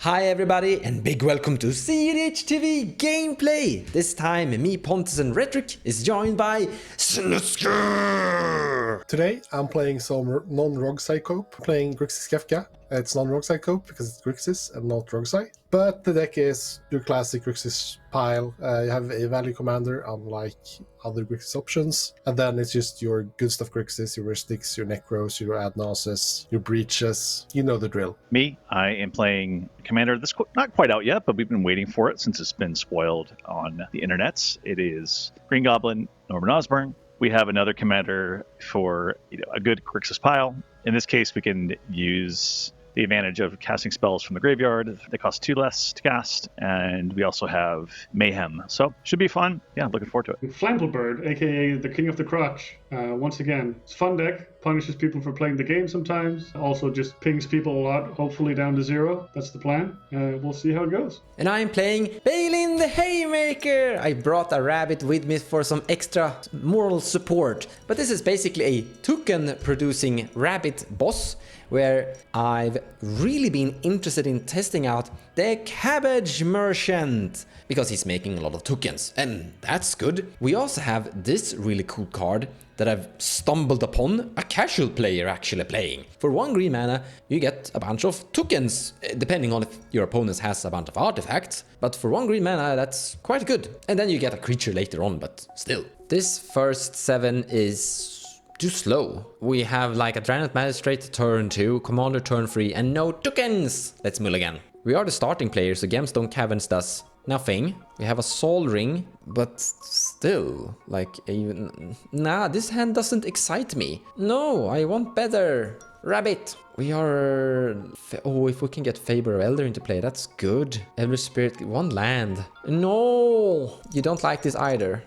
Hi everybody and big welcome to cEDH TV gameplay! This time me, Pontus and Rhetoric is joined by Snusker! Today I'm playing some non-rogue cope, playing Grixis Kefka. It's non-rogue cope because it's Grixis and not rogue. But the deck is your classic Grixis pile. You have a value commander unlike other Grixis options. And then it's just your good stuff Grixis, your Mystics, your Necros, your Adnauses, your Breaches. You know the drill. Me, I am playing Commander. This not quite out yet, but we've been waiting for it since it's been spoiled on the internets. It is Green Goblin, Norman Osborn. We have another commander for a good Grixis pile. In this case, we can use the advantage of casting spells from the graveyard. They cost 2 less to cast, and we also have Mayhem. So should be fun. Yeah, looking forward to it. Flamplebird, aka the King of the Crotch. Once again, it's a fun deck. Punishes people for playing the game sometimes. Also just pings people a lot, hopefully down to 0. That's the plan. We'll see how it goes. And I'm playing Baylen the Haymaker! I brought a rabbit with me for some extra moral support. But this is basically a token producing rabbit boss, where I've really been interested in testing out the Cabbage Merchant, because he's making a lot of tokens, and that's good. We also have this really cool card that I've stumbled upon a casual player actually playing. For 1 green mana, you get a bunch of tokens, depending on if your opponent has a bunch of artifacts, but for 1 green mana, that's quite good. And then you get a creature later on, but still. This first 7 is too slow. We have like a Draenei Magistrate turn 2, Commander turn 3, and no tokens! Let's mulligan. We are the starting players, so Gemstone Caverns does nothing. We have a Soul Ring, but still, like, even... Nah, this hand doesn't excite me. No, I want better. Rabbit. We are... Oh, if we can get Faber of Elder into play, that's good. Elder Spirit, 1 land. No! You don't like this either.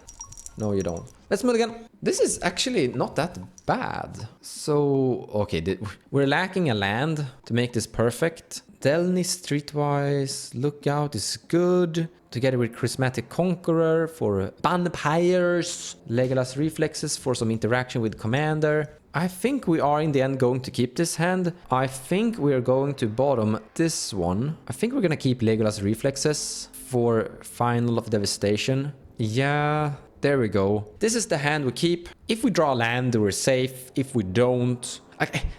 No, you don't. Let's mulligan. This is actually not that bad. So, okay, we're lacking a land to make this perfect. Delny Streetwise Lookout is good. Together with Charismatic Conqueror for vampires. Legolas Reflexes for some interaction with Commander. I think we are in the end going to keep this hand. I think we are going to bottom this one. I think we're gonna keep Legolas Reflexes for Final of Devastation. Yeah, there we go. This is the hand we keep. If we draw land, we're safe. If we don't,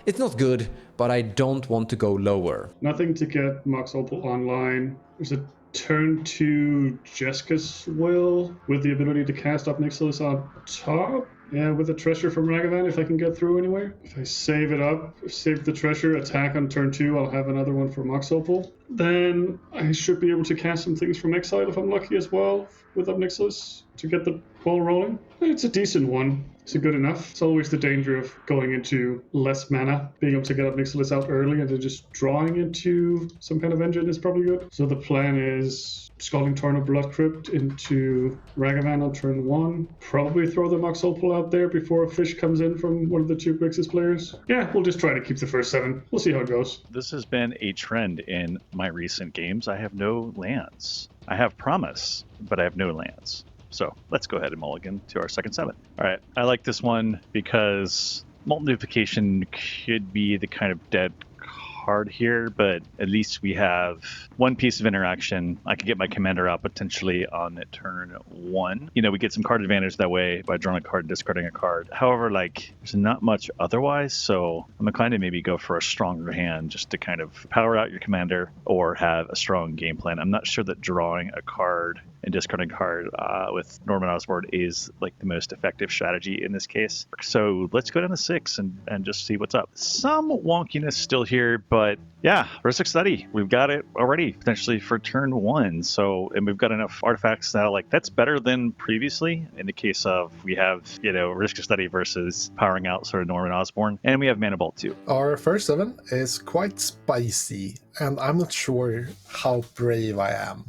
it's not good, but I don't want to go lower. Nothing to get Mox Opal online. There's a turn 2 Jessica's Will with the ability to cast up Nixilis on top. Yeah, with a treasure from Ragavan if I can get through anywhere. If I save it up, save the treasure, attack on turn 2, I'll have another one for Mox Opal. Then I should be able to cast some things from exile if I'm lucky as well with up Nixilis to get the ball rolling. It's a decent one. It's good enough. It's always the danger of going into less mana. Being able to get up Nixilis out early and then just drawing into some kind of engine is probably good. So the plan is Scalding Torn of Blood Crypt into Ragavan on turn 1. Probably throw the Mox Opal out there before a fish comes in from one of the 2 Grixis players. Yeah, we'll just try to keep the first 7. We'll see how it goes. This has been a trend in my recent games. I have no lands. I have Promise, but I have no lands. So let's go ahead and mulligan to our second 7. All right, I like this one because Multiplication could be the kind of dead card here, but at least we have 1 piece of interaction. I could get my commander out potentially on turn 1. We get some card advantage that way by drawing a card and discarding a card. However, there's not much otherwise, so I'm inclined to maybe go for a stronger hand just to kind of power out your commander or have a strong game plan. I'm not sure that drawing a card and discarding a card with Norman Osborn is the most effective strategy in this case. So let's go down to 6 and just see what's up. Some wonkiness still here, but yeah, Rhetoric Study, we've got it already potentially for turn 1. So, and we've got enough artifacts now, that's better than previously in the case of we have, Rhetoric Study versus powering out sort of Norman Osborn, and we have Mana Bolt too. Our first 7 is quite spicy, and I'm not sure how brave I am.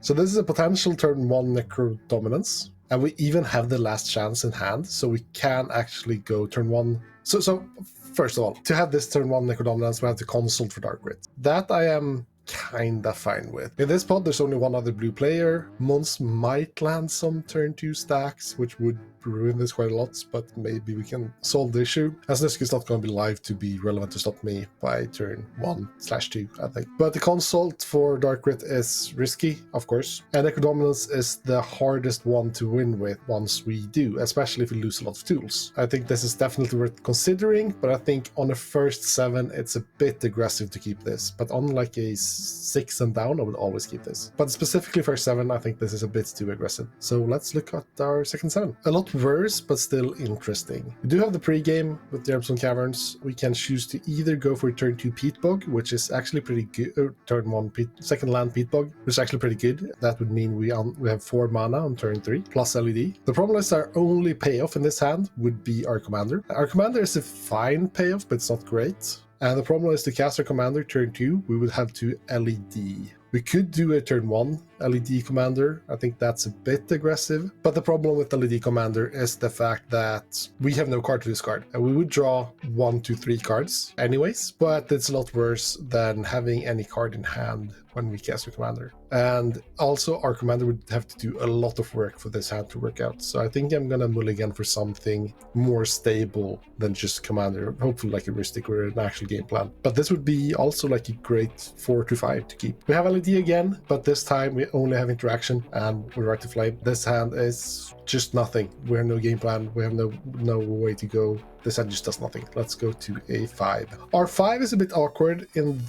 So this is a potential turn 1 Necro Dominance, and we even have the last chance in hand, so we can actually go turn 1. So first of all, to have this turn 1 Necro Dominance, we have to consult for Dark Grit. That I am kinda fine with. In this pod, there's only 1 other blue player. Mons might land some turn 2 stacks, which would ruin this quite a lot, but maybe we can solve the issue. As Nixilis is not going to be live to be relevant to stop me by turn 1/2, I think. But the consult for Dark Rit is risky, of course, and Necrodominance is the hardest one to win with once we do, especially if we lose a lot of tools. I think this is definitely worth considering, but I think on the first 7 it's a bit aggressive to keep this, but on like a 6 and down I would always keep this. But specifically for 7 I think this is a bit too aggressive. So let's look at our second 7. A lot worse, but still interesting. We do have the pre-game with the Erbson Caverns. We can choose to either go for turn 2 Peat Bog, which is actually pretty good, turn 1 second land Peat Bog, which is actually pretty good. That would mean we have 4 mana on turn 3, plus LED. The problem is our only payoff in this hand would be our Commander. Our Commander is a fine payoff, but it's not great. And the problem is to cast our Commander turn 2, we would have to LED. We could do a turn 1 LED Commander. I think that's a bit aggressive. But the problem with LED Commander is the fact that we have no card to discard. And we would draw 1, 2, 3 cards anyways. But it's a lot worse than having any card in hand when we cast a Commander. And also our Commander would have to do a lot of work for this hand to work out. So I think I'm gonna mulligan for something more stable than just Commander. Hopefully like a Rhetoric or an actual game plan. But this would be also like a great 4 to 5 to keep. We have LED again, but this time we only have interaction and we Rite to Flame. This hand is just nothing. We have no game plan. We have no way to go. This hand just does nothing. Let's go to a 5. Our 5 is a bit awkward in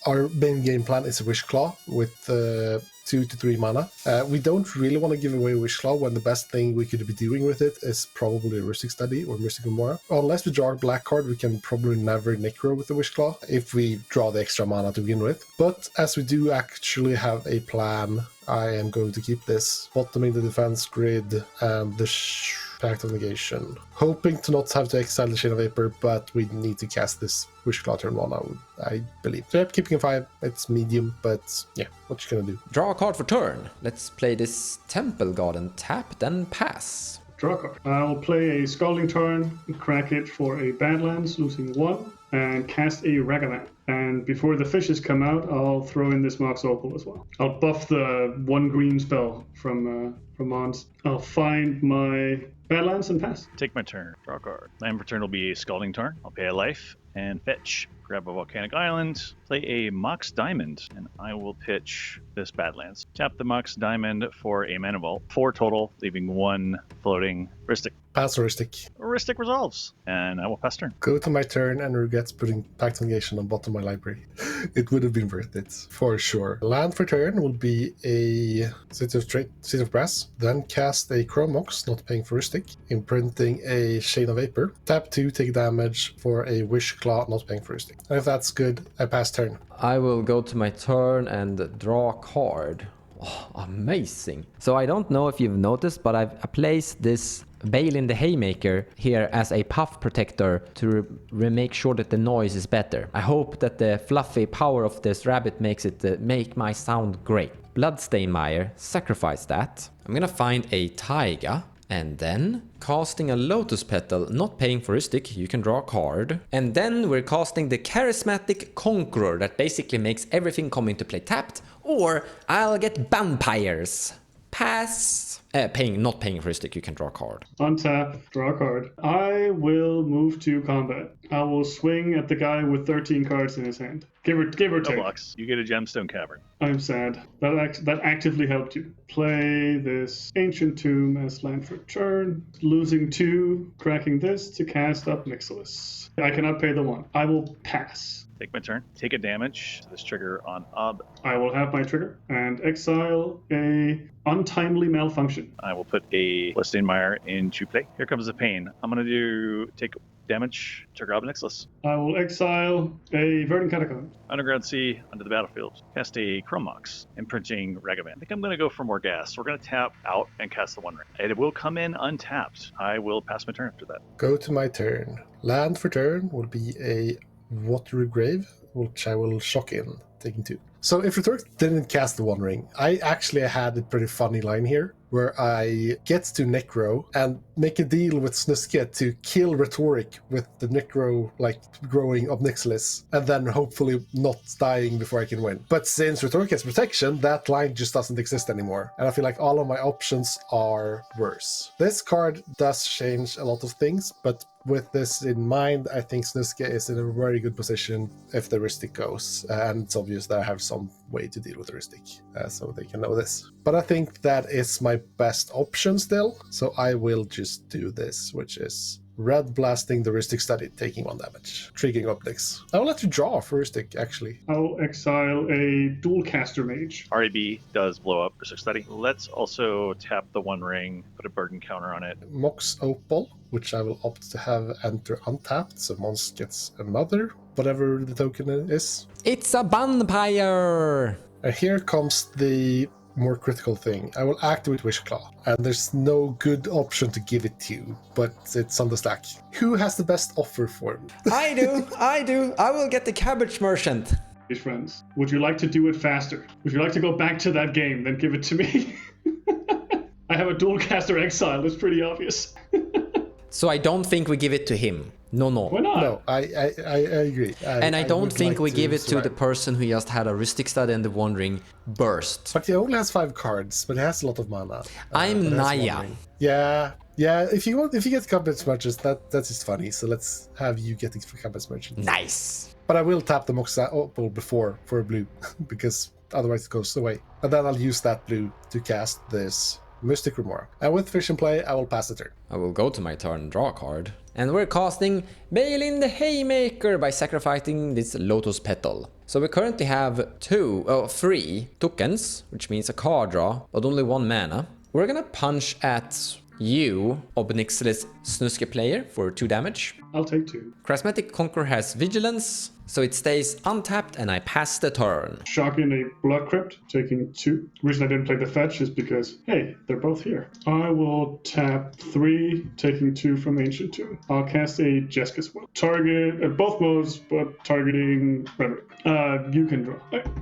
our main game plan is a Wish Claw with 2 to 3 mana. We don't really want to give away Wish Claw when the best thing we could be doing with it is probably Rustic Study or Mystic Remora. Unless we draw a black card, we can probably never Necro with the Wish Claw if we draw the extra mana to begin with. But as we do actually have a plan, I am going to keep this bottoming the defense grid and the Pact of Negation. Hoping to not have to exile the Chain of Vapor, but we need to cast this Wish Claw turn 1, I believe. So yep, keeping a 5, it's medium, but yeah, what you gonna do? Draw a card for turn. Let's play this Temple Garden, tap, then pass. Draw a card. I'll play a Scalding Tarn, crack it for a Badlands, losing 1, and cast a Ragavan. And before the fishes come out, I'll throw in this Mox Opal as well. I'll buff the 1 green spell from Mons. I'll find my Badlands and pass. Take my turn. Draw a card. Land for turn will be a Scalding Tarn. I'll pay a life and fetch. Grab a Volcanic Island, play a Mox Diamond, and I will pitch this Badlands. Tap the Mox Diamond for a mana vault. 4 total, leaving 1 floating Rhetoric. Pass Rhetoric. Rhetoric resolves, and I will pass turn. Go to my turn and regrets putting Pact of Negation on bottom of my library. It would have been worth it, for sure. Land for turn will be a City of Brass, then cast a Chrome Mox, not paying for Rhetoric, imprinting a Chain of Vapor. Tap 2, take damage for a Wish Claw, not paying for Rhetoric. And if that's good, I pass turn. I will go to my turn and draw a card. Oh, amazing. So I don't know if you've noticed, but I've placed this Baylen the Haymaker here as a puff protector to make sure that the noise is better. I hope that the fluffy power of this rabbit makes it make my sound great. Bloodstainmire, sacrifice that. I'm gonna find a Taiga. And then casting a Lotus Petal, not paying for a stick, you can draw a card. And then we're casting the Charismatic Conqueror that basically makes everything come into play tapped. Or I'll get Vampires. Pass. Not paying for a stick, you can draw a card. Untap, draw a card. I will move to combat. I will swing at the guy with 13 cards in his hand. Give or No take. blocks. You get a Gemstone Cavern. I'm sad. That actively helped you. Play this Ancient Tomb as land for turn. Losing 2, cracking this to cast up Nixilis. I cannot pay the 1. I will pass. Take my turn. Take a damage to this trigger on Ob. I will have my trigger and exile a Untimely Malfunction. I will put a Bloodstainmire into play. Here comes the pain. I'm going to take damage, trigger Ob Nixilis. I will exile a Verdant Catacomb. Underground Sea, under the battlefield. Cast a Chrome Mox, imprinting Ragavan. I think I'm going to go for more gas. We're going to tap out and cast the One Ring. It will come in untapped. I will pass my turn after that. Go to my turn. Land for turn will be a Watery Grave, which I will shock in, taking 2. So if Rhetoric didn't cast the One Ring, I actually had a pretty funny line here, where I get to Necro and make a deal with Snuske to kill Rhetoric with the Necro, like, growing of Nixilis, and then hopefully not dying before I can win. But since Rhetoric has protection, that line just doesn't exist anymore, and I feel like all of my options are worse. This card does change a lot of things, but with this in mind, I think Snuske is in a very good position if the Rhystic goes, and it's obvious that I have some way to deal with the Rhystic, so they can know this. But I think that is my best option still, so I will just do this, which is red blasting the Rhystic Study, taking 1 damage, triggering optics. I will let you draw for Rhystic, actually. I'll exile a dual caster mage. REB does blow up Research Study. Let's also tap the One Ring, put a burden counter on it. Mox Opal, which I will opt to have enter untapped, so Mons gets another, whatever the token is. It's a vampire! And here comes the more critical thing. I will activate Wishclaw, and there's no good option to give it to, but it's on the stack. Who has the best offer for me? I do! I will get the Cabbage Merchant. His friends, would you like to do it faster? Would you like to go back to that game, then give it to me? I have a dual caster exile, it's pretty obvious. So I don't think we give it to him. No. Why not? No, I agree. And I don't would think like we give it to the survive. person who just had a Rhystic Study and the One Ring burst. But he only has 5 cards, but he has a lot of mana. I'm but that's Naya. one ring. Yeah. If you get Compass Merchants, that's just funny. So let's have you getting Compass Merchants. Nice. But I will tap the Mox Opal before for a blue, because otherwise it goes away. And then I'll use that blue to cast this Mystic Remora. And with Fish in play, I will pass the turn. I will go to my turn and draw a card. And we're casting Baylen the Haymaker by sacrificing this Lotus Petal. So we currently have 3 tokens, which means a card draw, but only 1 mana. We're gonna punch at you, Nixilis Snuske player, for 2 damage. I'll take 2. Charismatic Conqueror has Vigilance, so it stays untapped and I pass the turn. Shocking a Blood Crypt, taking 2. The reason I didn't play the fetch is because, hey, they're both here. I will tap 3, taking 2 from Ancient Tomb. I'll cast a Jeskis Will. Target, both modes, but targeting Rhetoric. You can draw.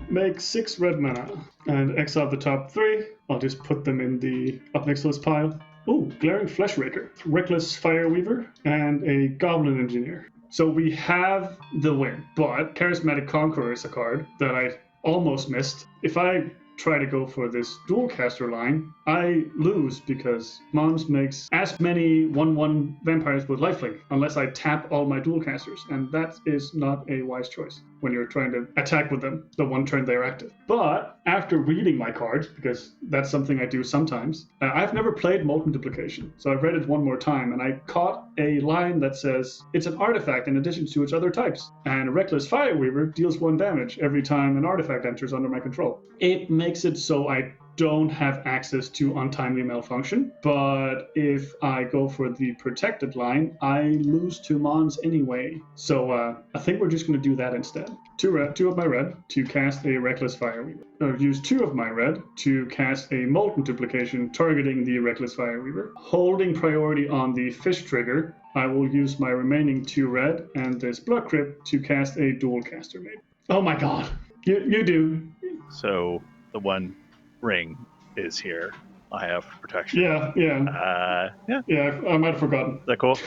Make 6 red mana and exile the top 3. I'll just put them in the up next list pile. Ooh, Glaring Fleshraker, Reckless Fireweaver, and a Goblin Engineer. So we have the win, but Charismatic Conqueror is a card that I almost missed. If I try to go for this dual caster line, I lose because Mons makes as many 1/1 vampires with lifelink unless I tap all my dual casters, and that is not a wise choice when you're trying to attack with them the one turn they're active. But after reading my cards, because that's something I do sometimes, I've never played Molten Duplication, so I've read it one more time and I caught a line that says it's an artifact in addition to its other types, and Reckless Fireweaver deals 1 damage every time an artifact enters under my control. It makes it so I don't have access to Untimely Malfunction, but if I go for the protected line, I lose to Mons anyway. So I think we're just going to do that instead. 2 of my red to cast a Reckless Fireweaver. Use 2 of my red to cast a Molten Duplication targeting the Reckless Fireweaver. Holding priority on the Fish trigger, I will use my remaining 2 red and this Blood Crypt to cast a Dual Caster Mage. Oh my god, you do. So the One Ring is here. I have protection. Yeah. Yeah, I might have forgotten. Is that cool?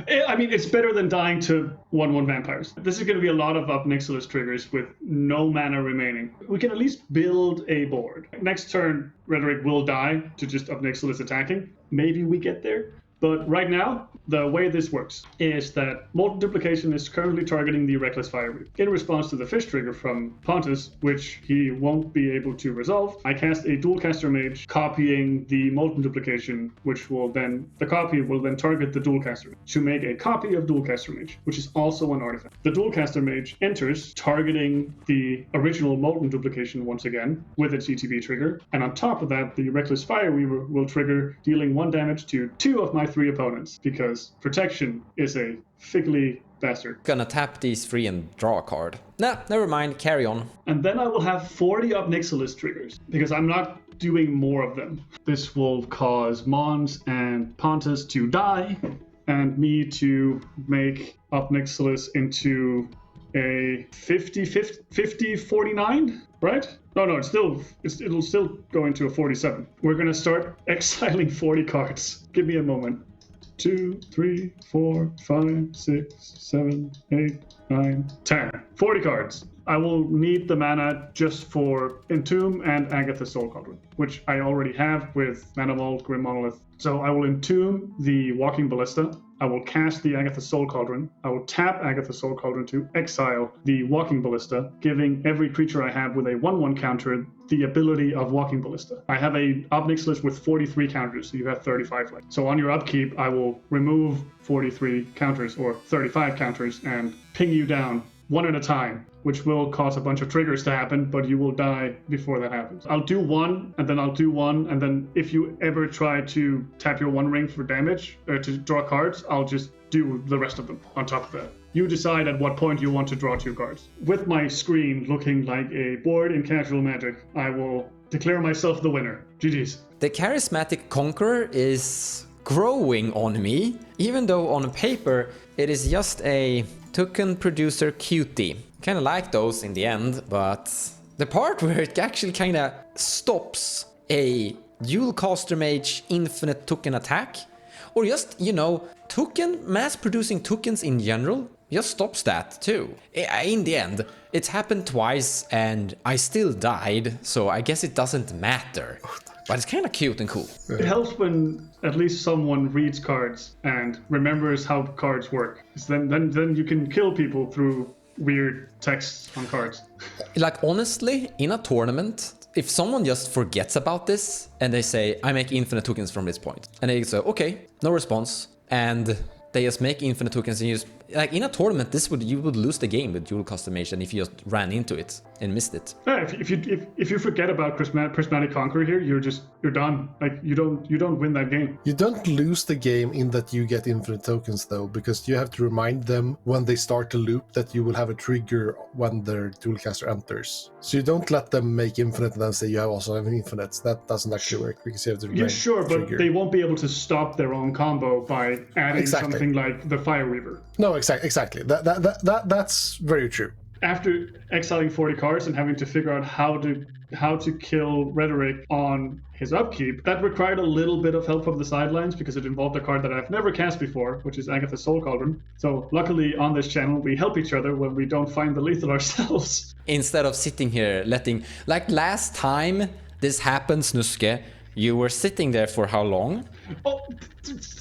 I mean, it's better than dying to 1/1 vampires. This is going to be a lot of up Nixilis triggers with no mana remaining. We can at least build a board. Next turn, Rhetoric will die to just up Nixilis attacking. Maybe we get there. But right now, the way this works is that Molten Duplication is currently targeting the Reckless Fireweaver. In response to the Fish trigger from Pontus, which he won't be able to resolve, I cast a Dual Caster Mage copying the Molten Duplication, which will then, the copy will then target the Dual Caster to make a copy of Dual Caster Mage, which is also an artifact. The Dual Caster Mage enters targeting the original Molten Duplication once again with its ETB trigger, and on top of that, the Reckless Fireweaver will trigger, dealing 1 damage to 2 of my 3 opponents, because protection is a fickly bastard. Gonna tap these 3 and draw a card. Nah, never mind, carry on. And then I will have 40 up Nixilis triggers, because I'm not doing more of them. This will cause Mons and Pontus to die, and me to make up Nixilis into a 50-49 right? No, it'll still go into a 47. We're gonna start exiling 40 cards. Give me a moment. 2, 3, 4, 5, 6, 7, 8, 9, 10. 40 cards. I will need the mana just for Entomb and Agatha's Soul Cauldron, which I already have with Mana Mold, Grim Monolith. So I will Entomb the Walking Ballista. I will cast the Agatha's Soul Cauldron. I will tap Agatha's Soul Cauldron to exile the Walking Ballista, giving every creature I have with a 1/1 counter the ability of Walking Ballista. I have a Ob Nixilis with 43 counters, so you have 35 left. So on your upkeep, I will remove 43 counters or 35 counters and ping you down one at a time, which will cause a bunch of triggers to happen, but you will die before that happens. I'll do one, and then I'll do one, and then if you ever try to tap your One Ring for damage, or to draw cards, I'll just do the rest of them on top of that. You decide at what point you want to draw 2 cards. With my screen looking like a board in Casual Magic, I will declare myself the winner. GG's. The Charismatic Conqueror is growing on me, even though on paper it is just a token producer cutie. Kinda like those in the end, but the part where it actually kinda stops a dual caster mage infinite token attack, or just, mass producing tokens in general, just stops that too. In the end, it's happened twice and I still died, so I guess it doesn't matter. But it's kind of cute and cool. It helps when at least someone reads cards and remembers how cards work. Then you can kill people through weird texts on cards. Like, honestly, in a tournament, if someone just forgets about this and they say, I make infinite tokens from this point, and they say, okay, no response, and they just make infinite tokens and use, like, in a tournament, you would lose the game with dual customation if you just ran into it and missed it. Yeah, if you forget about Prismatic Conqueror here, you're done. Like, you don't win that game. You don't lose the game in that you get infinite tokens though, because you have to remind them when they start the loop that you will have a trigger when their dualcaster enters. So you don't let them make infinite and then say you also have infinite. That doesn't actually work because you have to Yeah, sure, but trigger. they won't be able to stop their own combo by adding something like the Fire Weaver. No, exactly. That's very true. After exiling 40 cards and having to figure out how to kill Rhetoric on his upkeep, that required a little bit of help from the sidelines because it involved a card that I've never cast before, which is Agatha's Soul Cauldron. So luckily on this channel, we help each other when we don't find the lethal ourselves. Instead of sitting here like last time this happened, Snuske, you were sitting there for how long? Oh,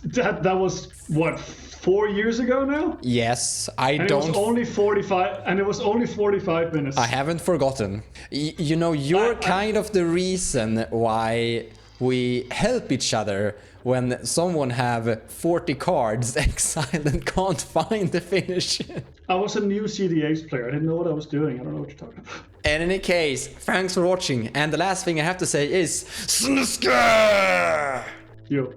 that was what, 4 years ago now? Yes, It was only 45 minutes. I haven't forgotten. You're kind of the reason why we help each other when someone have 40 cards exiled and can't find the finish. I was a new cEDH player. I didn't know what I was doing. I don't know what you're talking about. In any case, thanks for watching. And the last thing I have to say is, Snuske! Yo.